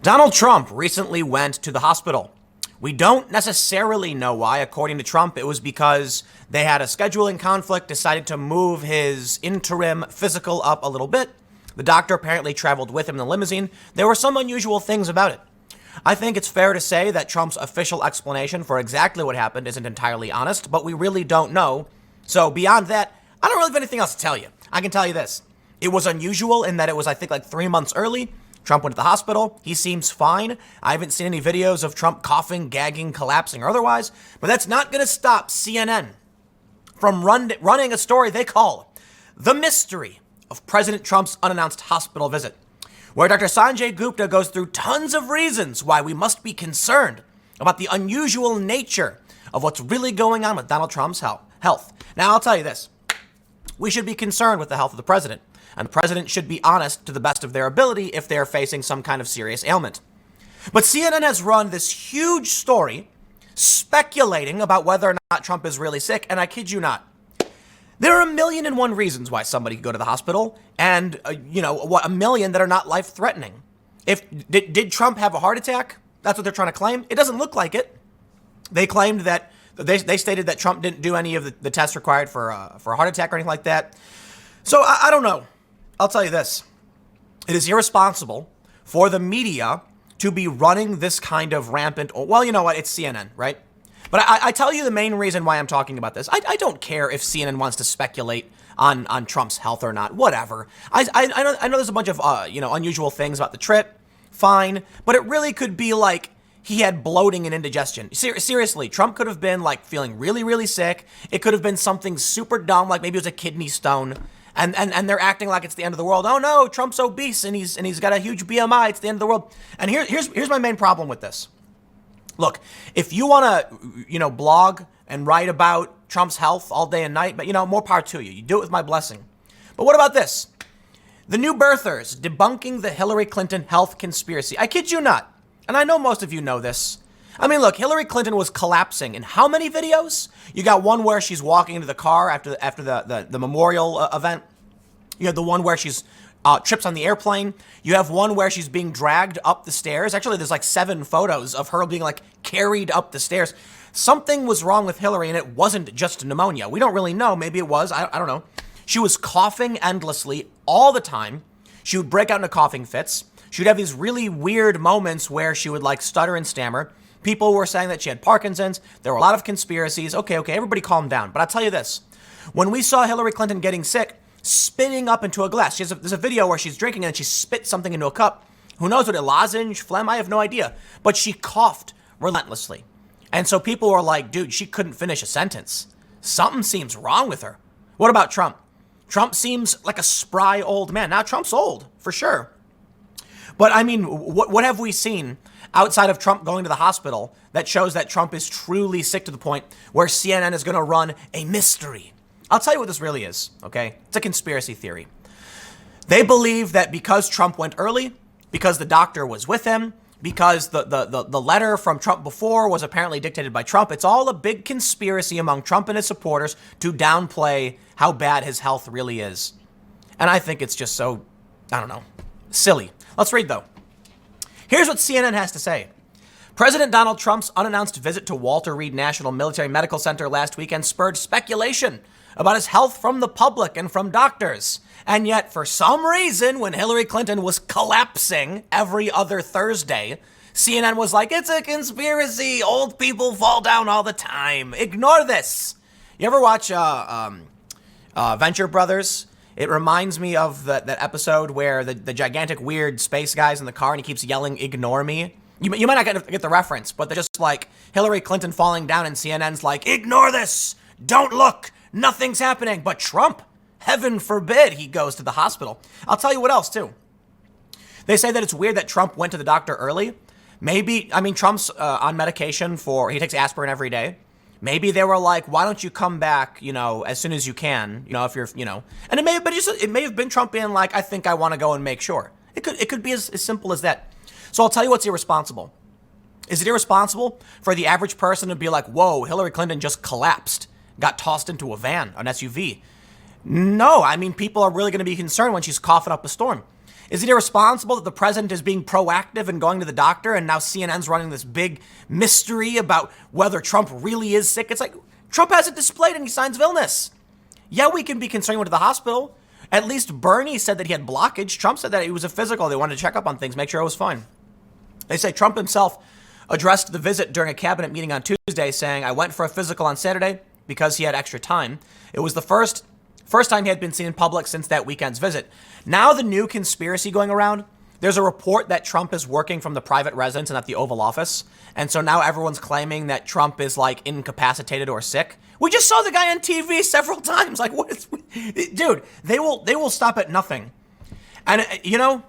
Donald Trump recently went to the hospital. We don't necessarily know why. According to Trump, it was because they had a scheduling conflict, decided to move his interim physical up a little bit. The doctor apparently traveled with him in the limousine. There were some unusual things about it. I think it's fair to say that Trump's official explanation for exactly what happened isn't entirely honest, but we really don't know. So beyond that, I don't really have anything else to tell you. I can tell you this. It was unusual in that it was, I think, like 3 months early. Trump went to the hospital. He seems fine. I haven't seen any videos of Trump coughing, gagging, collapsing, or otherwise. But that's not going to stop CNN from running a story they call The Mystery of President Trump's Unannounced Hospital Visit, where Dr. Sanjay Gupta goes through tons of reasons why we must be concerned about the unusual nature of what's really going on with Donald Trump's health. Now, I'll tell you this. We should be concerned with the health of the president. And the president should be honest to the best of their ability if they're facing some kind of serious ailment. But CNN has run this huge story speculating about whether or not Trump is really sick, and I kid you not. There are 1,000,001 reasons why somebody could go to the hospital, and, 1,000,000 that are not life-threatening. Did Trump have a heart attack? That's what they're trying to claim. It doesn't look like it. They claimed that, they stated that Trump didn't do any of the tests required for a heart attack or anything like that. So I don't know. I'll tell you this. It is irresponsible for the media to be running this kind of rampant, well, you know what? It's CNN, right? But I tell you the main reason why I'm talking about this. I don't care if CNN wants to speculate on Trump's health or not. Whatever. I know there's a bunch of, unusual things about the trip. Fine. But it really could be like he had bloating and indigestion. Seriously, Trump could have been like feeling really, really sick. It could have been something super dumb, like maybe it was a kidney stone. And they're acting like it's the end of the world. Oh no, Trump's obese and he's got a huge BMI. It's the end of the world. And here's my main problem with this. Look, if you want to, blog and write about Trump's health all day and night, but more power to you. You do it with my blessing. But what about this? The New Birthers debunking the Hillary Clinton health conspiracy. I kid you not. And I know most of you know this. I mean, look, Hillary Clinton was collapsing in how many videos? You got one where she's walking into the car after the memorial event. You have the one where she's trips on the airplane. You have one where she's being dragged up the stairs. Actually, there's like 7 photos of her being like carried up the stairs. Something was wrong with Hillary, and it wasn't just pneumonia. We don't really know. Maybe it was. I don't know. She was coughing endlessly all the time. She would break out into coughing fits. She would have these really weird moments where she would like stutter and stammer. People were saying that she had Parkinson's. There were a lot of conspiracies. Okay, everybody calm down. But I'll tell you this. When we saw Hillary Clinton getting sick, spitting up into a glass. There's a video where she's drinking and she spit something into a cup. Who knows what, a lozenge, phlegm? I have no idea. But she coughed relentlessly. And so people were like, dude, she couldn't finish a sentence. Something seems wrong with her. What about Trump? Trump seems like a spry old man. Now, Trump's old, for sure. But I mean, what have we seen outside of Trump going to the hospital that shows that Trump is truly sick to the point where CNN is going to run a mystery? I'll tell you what this really is, okay? It's a conspiracy theory. They believe that because Trump went early, because the doctor was with him, because the letter from Trump before was apparently dictated by Trump, it's all a big conspiracy among Trump and his supporters to downplay how bad his health really is. And I think it's just so, silly. Let's read, though. Here's what CNN has to say. President Donald Trump's unannounced visit to Walter Reed National Military Medical Center last weekend spurred speculation about his health from the public and from doctors. And yet, for some reason, when Hillary Clinton was collapsing every other Thursday, CNN was like, it's a conspiracy. Old people fall down all the time. Ignore this. You ever watch Venture Brothers? It reminds me of that episode where the gigantic weird space guy's in the car and he keeps yelling, ignore me. You might not get the reference, but they're just like Hillary Clinton falling down and CNN's like, ignore this. Don't look. Nothing's happening. But Trump, heaven forbid he goes to the hospital. I'll tell you what else, too. They say that it's weird that Trump went to the doctor early. Trump's on medication he takes aspirin every day. Maybe they were like, why don't you come back, as soon as you can, if you're, and it may have been Trump being like, I think I want to go and make sure. It could be as simple as that. So I'll tell you what's irresponsible. Is it irresponsible for the average person to be like, whoa, Hillary Clinton just collapsed, got tossed into a van, an SUV? No, people are really going to be concerned when she's coughing up a storm. Is it irresponsible that the president is being proactive and going to the doctor, and now CNN's running this big mystery about whether Trump really is sick? It's like, Trump hasn't displayed any signs of illness. Yeah, we can be concerned with the hospital. At least Bernie said that he had blockage. Trump said that it was a physical. They wanted to check up on things, make sure it was fine. They say Trump himself addressed the visit during a cabinet meeting on Tuesday, saying, "I went for a physical on Saturday because he had extra time. It was the first time he had been seen in public since that weekend's visit." Now the new conspiracy going around, there's a report that Trump is working from the private residence and at the Oval Office. And so now everyone's claiming that Trump is like incapacitated or sick. We just saw the guy on TV several times. Like, what is, dude, they will stop at nothing. And you know,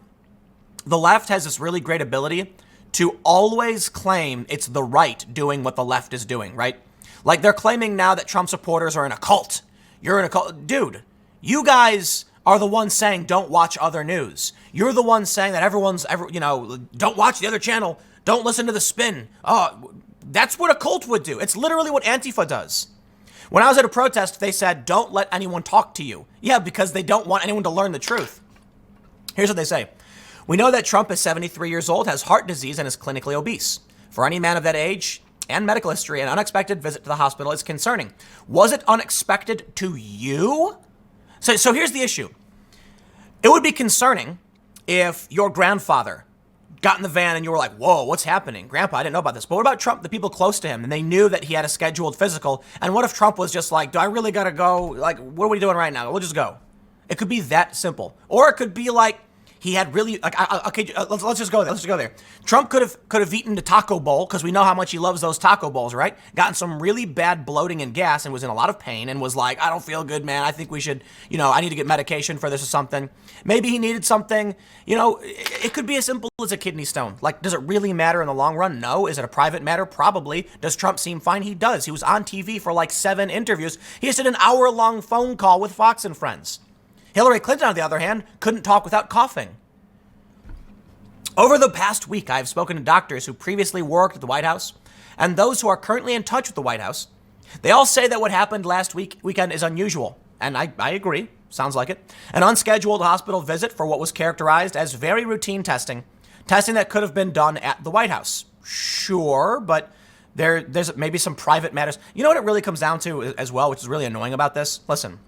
the left has this really great ability to always claim it's the right doing what the left is doing, right? Like they're claiming now that Trump supporters are in a cult. You're in a cult. Dude, you guys are the ones saying don't watch other news. You're the ones saying that don't watch the other channel. Don't listen to the spin. Oh, that's what a cult would do. It's literally what Antifa does. When I was at a protest, they said, don't let anyone talk to you. Yeah, because they don't want anyone to learn the truth. Here's what they say. We know that Trump is 73 years old, has heart disease, and is clinically obese. For any man of that age and medical history, an unexpected visit to the hospital is concerning. Was it unexpected to you? So here's the issue. It would be concerning if your grandfather got in the van and you were like, whoa, what's happening? Grandpa, I didn't know about this. But what about Trump, the people close to him, and they knew that he had a scheduled physical? And what if Trump was just like, do I really got to go? Like, what are we doing right now? We'll just go. It could be that simple. Or it could be like, he had really, like, okay, let's just go there. Let's just go there. Trump could have eaten the taco bowl, because we know how much he loves those taco bowls, right? Gotten some really bad bloating and gas and was in a lot of pain and was like, I don't feel good, man. I think we should, I need to get medication for this or something. Maybe he needed something. It could be as simple as a kidney stone. Like, does it really matter in the long run? No. Is it a private matter? Probably. Does Trump seem fine? He does. He was on TV for like 7 interviews. He just did an hour-long phone call with Fox and Friends. Hillary Clinton, on the other hand, couldn't talk without coughing. Over the past week, I've spoken to doctors who previously worked at the White House and those who are currently in touch with the White House. They all say that what happened last weekend is unusual. And I agree. Sounds like it. An unscheduled hospital visit for what was characterized as very routine testing that could have been done at the White House. Sure, but there's maybe some private matters. You know what it really comes down to as well, which is really annoying about this? Listen.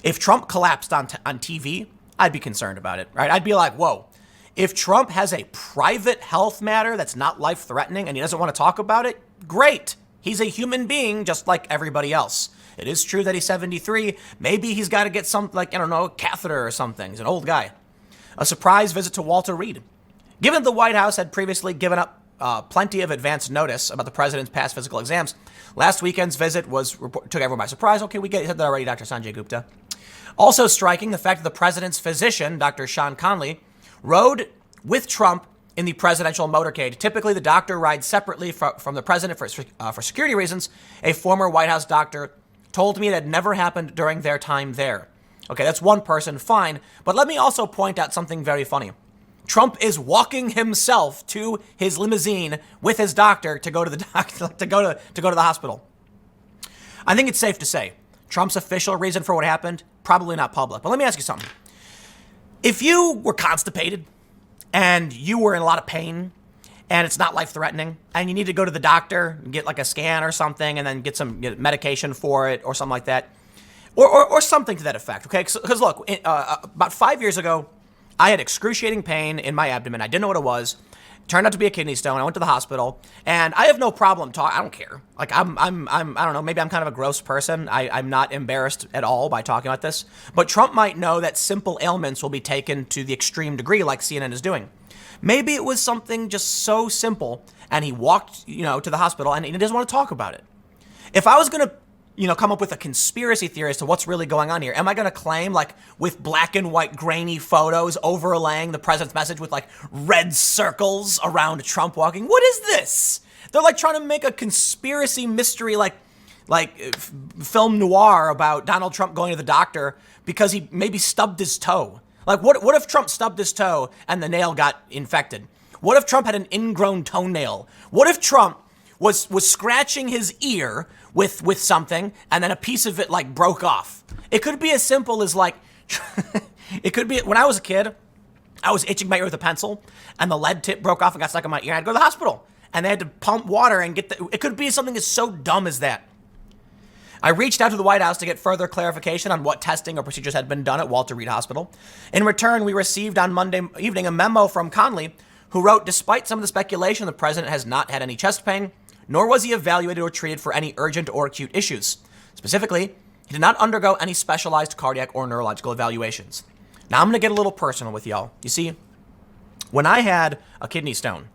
If Trump collapsed on TV, I'd be concerned about it, right? I'd be like, whoa. If Trump has a private health matter that's not life-threatening and he doesn't want to talk about it, great. He's a human being just like everybody else. It is true that he's 73. Maybe he's got to get some, a catheter or something. He's an old guy. A surprise visit to Walter Reed. Given the White House had previously given up plenty of advance notice about the president's past physical exams, last weekend's visit took everyone by surprise. Okay, we said that already, Dr. Sanjay Gupta. Also striking, the fact that the president's physician, Dr. Sean Conley, rode with Trump in the presidential motorcade. Typically, the doctor rides separately from the president for security reasons. A former White House doctor told me it had never happened during their time there. Okay, that's one person, fine. But let me also point out something very funny. Trump is walking himself to his limousine with his doctor to go to the to go to the hospital. I think it's safe to say Trump's official reason for what happened, probably not public. But let me ask you something. If you were constipated and you were in a lot of pain and it's not life-threatening and you need to go to the doctor and get like a scan or something and then get medication for it or something like that, or something to that effect, okay? Because look, about 5 years ago, I had excruciating pain in my abdomen. I didn't know what it was. Turned out to be a kidney stone. I went to the hospital, and I have no problem talking. I don't care. Like I don't know. Maybe I'm kind of a gross person. I'm not embarrassed at all by talking about this. But Trump might know that simple ailments will be taken to the extreme degree, like CNN is doing. Maybe it was something just so simple, and he walked, to the hospital, and he doesn't want to talk about it. If I was gonna come up with a conspiracy theory as to what's really going on here. Am I going to claim, like, with black and white grainy photos overlaying the president's message with, like, red circles around Trump walking? What is this? They're, like, trying to make a conspiracy mystery, like film noir about Donald Trump going to the doctor because he maybe stubbed his toe. Like, what if Trump stubbed his toe and the nail got infected? What if Trump had an ingrown toenail? What if Trump was scratching his ear with something, and then a piece of it broke off? It could be as simple as it could be, when I was a kid, I was itching my ear with a pencil, and the lead tip broke off and got stuck in my ear. I had to go to the hospital, and they had to pump water and it could be something as so dumb as that. I reached out to the White House to get further clarification on what testing or procedures had been done at Walter Reed Hospital. In return, we received on Monday evening a memo from Conley, who wrote, despite some of the speculation, the president has not had any chest pain, nor was he evaluated or treated for any urgent or acute issues. Specifically, he did not undergo any specialized cardiac or neurological evaluations. Now I'm going to get a little personal with y'all. You see, when I had a kidney stone,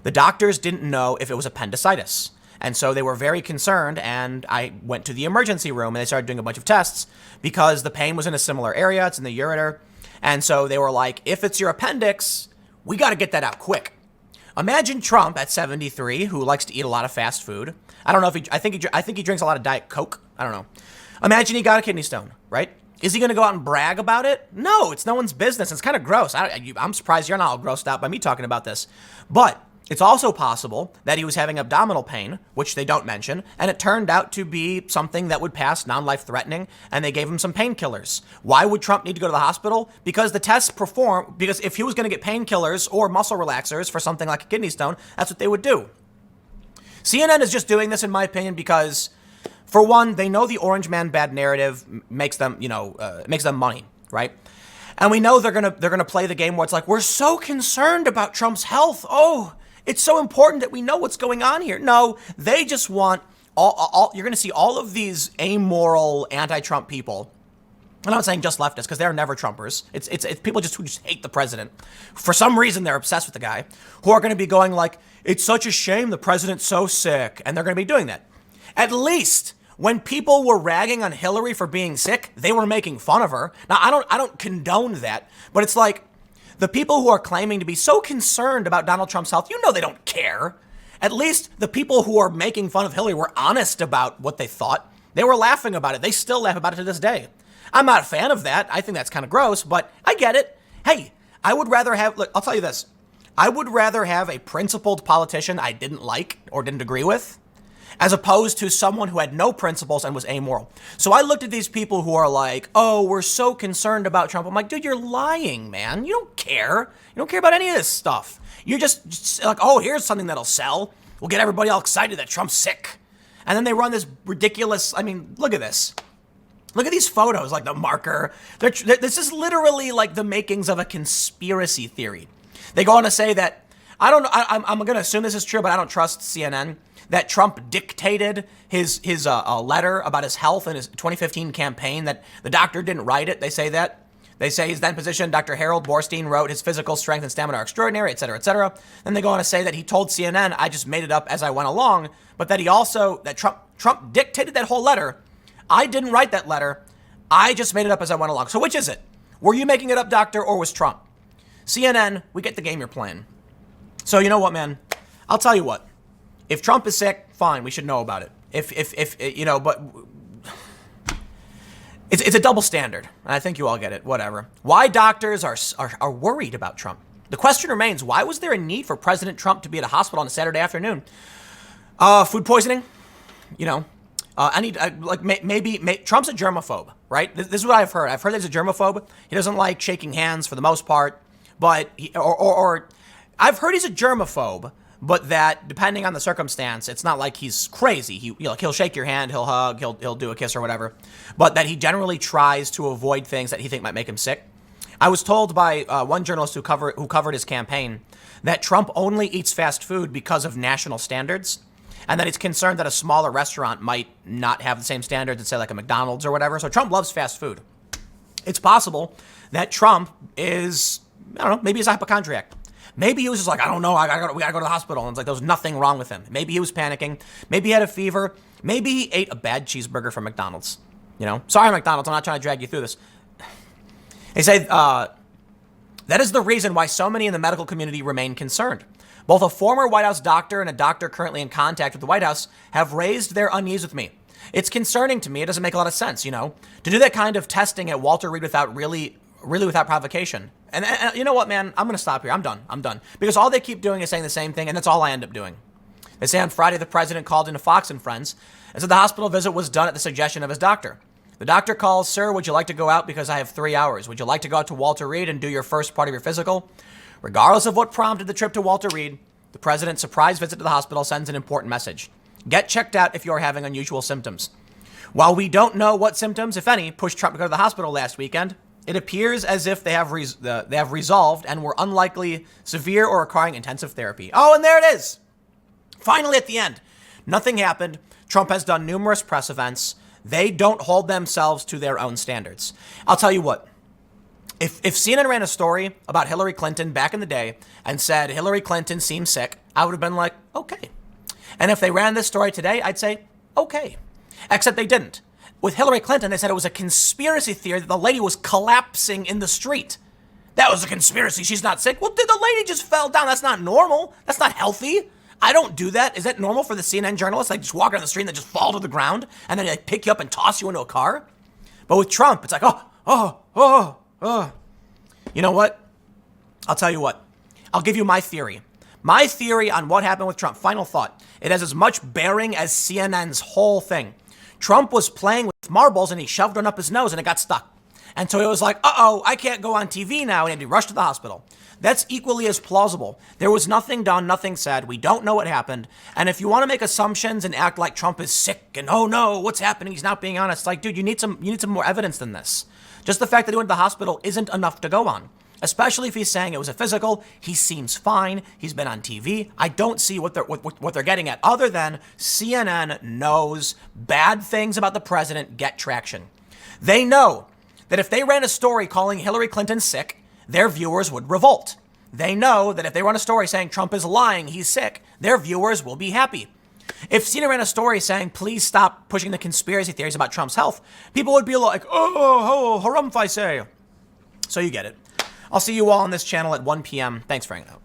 the doctors didn't know if it was appendicitis. And so they were very concerned, and I went to the emergency room, and they started doing a bunch of tests because the pain was in a similar area. It's in the ureter. And so they were like, if it's your appendix, we got to get that out quick. Imagine Trump at 73, who likes to eat a lot of fast food. I don't know if I think he drinks a lot of Diet Coke. I don't know. Imagine he got a kidney stone, right? Is he going to go out and brag about it? No, it's no one's business. It's kind of gross. I'm surprised you're not all grossed out by me talking about this. But it's also possible that he was having abdominal pain, which they don't mention, and it turned out to be something that would pass non-life threatening, and they gave him some painkillers. Why would Trump need to go to the hospital? Because the tests because if he was going to get painkillers or muscle relaxers for something like a kidney stone, that's what they would do. CNN is just doing this, in my opinion, because, for one, they know the orange man bad narrative makes them, makes them money, right? And we know they're gonna play the game where it's like, we're so concerned about Trump's health. Oh, it's so important that we know what's going on here. No, they just want all you're going to see all of these amoral anti-Trump people. I'm not saying just leftists, because they're never Trumpers. It's people who just hate the president. For some reason, they're obsessed with the guy, who are going to be going like, it's such a shame the president's so sick. And they're going to be doing that. At least when people were ragging on Hillary for being sick, they were making fun of her. Now, I don't condone that, but it's like, the people who are claiming to be so concerned about Donald Trump's health, they don't care. At least the people who are making fun of Hillary were honest about what they thought. They were laughing about it. They still laugh about it to this day. I'm not a fan of that. I think that's kind of gross, but I get it. Hey, I would rather have, look, I'll tell you this. I would rather have a principled politician I didn't like or didn't agree with, as opposed to someone who had no principles and was amoral. So I looked at these people who are like, oh, we're so concerned about Trump. I'm like, dude, you're lying, man. You don't care. You don't care about any of this stuff. You're just like, oh, here's something that'll sell. We'll get everybody all excited that Trump's sick. And then they run this ridiculous, look at this. Look at these photos, like the marker. This is literally like the makings of a conspiracy theory. They go on to say that, I don't know, I'm going to assume this is true, but I don't trust CNN, that Trump dictated his letter about his health in his 2015 campaign, that the doctor didn't write it. They say that. They say his then physician, Dr. Harold Borstein, wrote his physical strength and stamina are extraordinary, et cetera, et cetera. Then they go on to say that he told CNN, I just made it up as I went along, but that that Trump dictated that whole letter. I didn't write that letter. I just made it up as I went along. So which is it? Were you making it up, doctor, or was Trump? CNN, we get the game you're playing. So you know what, man? I'll tell you what. If Trump is sick, fine, we should know about it. But it's a double standard, and I think you all get it. Whatever. Why doctors are worried about Trump? The question remains: why was there a need for President Trump to be at a hospital on a Saturday afternoon? Food poisoning. Maybe Trump's a germaphobe, right? This is what I've heard. I've heard that he's a germaphobe. He doesn't like shaking hands for the most part, but I've heard he's a germaphobe. But that, depending on the circumstance, it's not like he's crazy. He'll shake your hand, he'll hug, he'll do a kiss or whatever. But that he generally tries to avoid things that he think might make him sick. I was told by one journalist who covered his campaign that Trump only eats fast food because of national standards, and that he's concerned that a smaller restaurant might not have the same standards as, say, like a McDonald's or whatever. So Trump loves fast food. It's possible that Trump is, I don't know, maybe he's a hypochondriac. Maybe he was just like, I don't know, we gotta go to the hospital. And it's like, there was nothing wrong with him. Maybe he was panicking. Maybe he had a fever. Maybe he ate a bad cheeseburger from McDonald's. Sorry, McDonald's, I'm not trying to drag you through this. They say that is the reason why so many in the medical community remain concerned. Both a former White House doctor and a doctor currently in contact with the White House have raised their unease with me. It's concerning to me. It doesn't make a lot of sense, to do that kind of testing at Walter Reed without really without provocation. And you know what, man? I'm going to stop here. I'm done. Because all they keep doing is saying the same thing, and that's all I end up doing. They say on Friday the president called into Fox and Friends and said the hospital visit was done at the suggestion of his doctor. The doctor calls, sir, would you like to go out because I have 3 hours? Would you like to go out to Walter Reed and do your first part of your physical? Regardless of what prompted the trip to Walter Reed, the president's surprise visit to the hospital sends an important message. Get checked out if you're having unusual symptoms. While we don't know what symptoms, if any, pushed Trump to go to the hospital last weekend, it appears as if they have resolved and were unlikely severe or requiring intensive therapy. Oh, and there it is. Finally, at the end, nothing happened. Trump has done numerous press events. They don't hold themselves to their own standards. I'll tell you what. If CNN ran a story about Hillary Clinton back in the day and said Hillary Clinton seems sick, I would have been like, okay. And if they ran this story today, I'd say, okay. Except they didn't. With Hillary Clinton, they said it was a conspiracy theory that the lady was collapsing in the street. That was a conspiracy. She's not sick. Well, the lady just fell down. That's not normal. That's not healthy. I don't do that. Is that normal for the CNN journalists? Like just walk around the street and they just fall to the ground and then they pick you up and toss you into a car? But with Trump, it's like, oh. You know what? I'll tell you what. I'll give you my theory. My theory on what happened with Trump. Final thought. It has as much bearing as CNN's whole thing. Trump was playing with marbles and he shoved one up his nose and it got stuck. And so it was like, I can't go on TV now, and he had to be rushed to the hospital. That's equally as plausible. There was nothing done, nothing said. We don't know what happened. And if you want to make assumptions and act like Trump is sick and, oh no, what's happening? He's not being honest. Like, dude, you need some more evidence than this. Just the fact that he went to the hospital isn't enough to go on. Especially if he's saying it was a physical. He seems fine. He's been on TV. I don't see what they're getting at, other than CNN knows bad things about the president get traction. They know that if they ran a story calling Hillary Clinton sick, their viewers would revolt. They know that if they run a story saying Trump is lying, he's sick, their viewers will be happy. If CNN ran a story saying, please stop pushing the conspiracy theories about Trump's health, people would be like, harumph I say. So you get it. I'll see you all on this channel at 1 p.m. Thanks for hanging out.